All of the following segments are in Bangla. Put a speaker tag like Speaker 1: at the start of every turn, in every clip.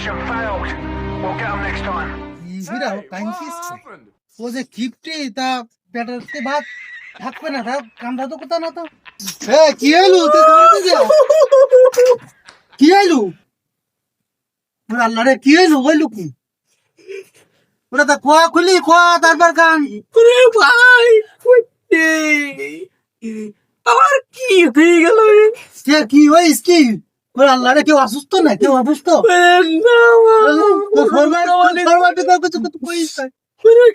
Speaker 1: Mission failed. We'll get them next time.
Speaker 2: Ira কাইন্সিস ও যে কিপটে তা পেটাতে ভাত থাকবে না তা কামটা তো কোথা না তো কি হলো তুই কামতে যা কি হলো ওরে আল্লাহ রে কি হলো হইলো কি ওরা তা কোয়া খুলি কোয়া তারপর কান
Speaker 3: ওরে ভাই কইতে আমার কি হয়ে গেল
Speaker 2: কে কি হইস কি ওরে আল্লাহ রে কেউ অসুস্থ না কেউ অসুস্থ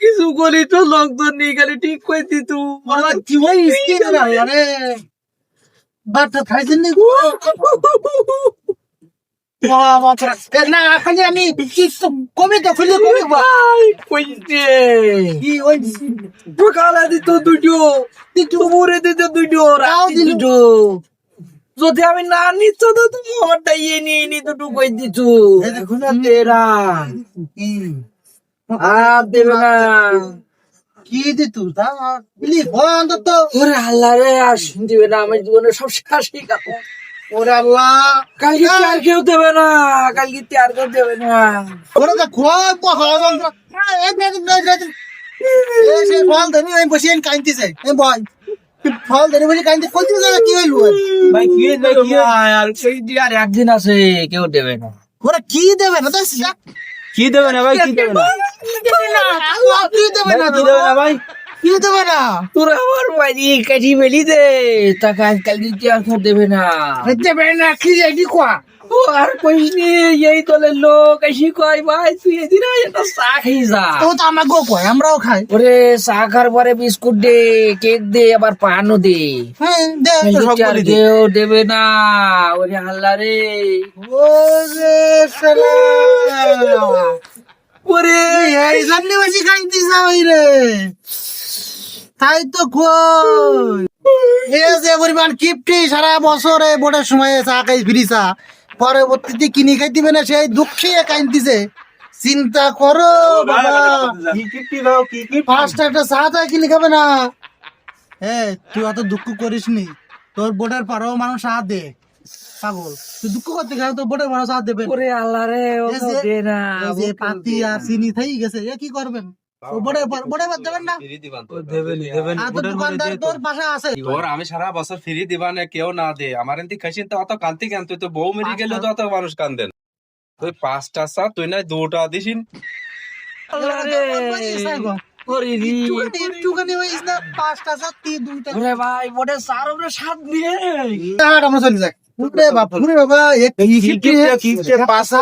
Speaker 3: কিছু করি তো লোকজন নিয়ে গেলে ঠিক কইতি তু
Speaker 2: কি হইস কি আরে বাচ্চা খাইছেন নি না খালি আমি কমে তো খুলে কমে
Speaker 3: ভাই কইতে
Speaker 2: কি ওই
Speaker 3: সকালে দিত দুটো মুরে দিত দুটো রাও দিত যদি আমি না নিত তো তুমি আমারটা ইয়ে নিয়ে নি দুটো কই দিত এখন আর তেরা আর দেবে না
Speaker 2: কি দিত তা বলি বন্ধ তো
Speaker 3: ওরে আল্লাহ রে আর দিবে না আমার জীবনে সব শেষই গেল
Speaker 2: ওরে আল্লাহ
Speaker 3: কালকে আর কেউ দেবে না কালকে আর কেউ দেবে না
Speaker 2: ওরে তো খোয়া পাহাড় সে ফল ধরে আমি বসে কাঁদতেছে বল ফল ধরে বসে কাঁদতে ফলতে কি হইলো
Speaker 3: ভাই কি আর সেই দিয়ে আর একদিন আছে কেউ দেবে না
Speaker 2: ওরা কি দেবে না তো
Speaker 3: কি দেবে না ভাই কি দেবে না
Speaker 2: কি দেবে না
Speaker 3: কি দেবে না ভাই
Speaker 2: কি দেবে না
Speaker 3: তোর আমার বাড়ি কাটি বেলি দে টাকা আজকাল দিতে আর কেউ দেবে না
Speaker 2: দেবে না কি রেডি কোয়া
Speaker 3: ও আর কইনি এই দলের লোক এসে কয় ভাই তুই এদিন একটা চা খেয়ে যা
Speaker 2: তো তো আমাকেও কয় আমরাও খাই
Speaker 3: ওরে চা খাওয়ার পরে বিস্কুট দে কেক দে আবার পানও দে
Speaker 2: হ্যাঁ দে তো সব
Speaker 3: আর
Speaker 2: বলি দে
Speaker 3: কেউ দেবে না ওরে আল্লাহ রে
Speaker 2: ওরে শালা
Speaker 3: ওরে
Speaker 2: এই জন্য বেশি খাইতে যাই রে তাই তো কই এই যে পরিমাণ কিপটি সারা বছরে বোর্ডের সময় চা খাই ফ্রি চা পরবর্তীতে কিনে খাই দিবে না সেই দুঃখে কাইনতিছে চিন্তা করো বাবা
Speaker 3: কি কিপটি দাও কি কি
Speaker 2: ফার্স্ট একটা চা টা কিনে খাবে না তুই অত দুঃখ করিস নি তোর বোর্ডের পারো মানুষ সাথ দে পাগল তুই দুঃখ করতে গেলে তোর বোর্ডের মানুষ সাথ দেবে
Speaker 3: ওরে আল্লাহ রে ও
Speaker 2: এই
Speaker 3: তো
Speaker 2: যে-
Speaker 3: দে না
Speaker 2: এই যে পাতি আর চিনি থাই গেছে কি করবেন বোর্ডের দেবেন না আর তোর দোকানদার তোর পাশে আছে
Speaker 4: তোর আমি সারা বছর ফ্রি দিবা না কেউ না দে আমার এনতি খাইছিন তো অত কান্তি কেন তুই তো বউ মেরে গেলে তো অত মানুষ কান্দেন তুই 5টা চা তুই না 2টা দিছিন
Speaker 3: আল্লাহ রে ওরে রি
Speaker 2: একটুখানি হইস না 5টা চা 2টা
Speaker 3: ওরে ভাই বড় সার ওরে সাত দিয়ে
Speaker 2: আমরা চলে যাক উঠে বাপুরে বাবা এক কিপটে পাসা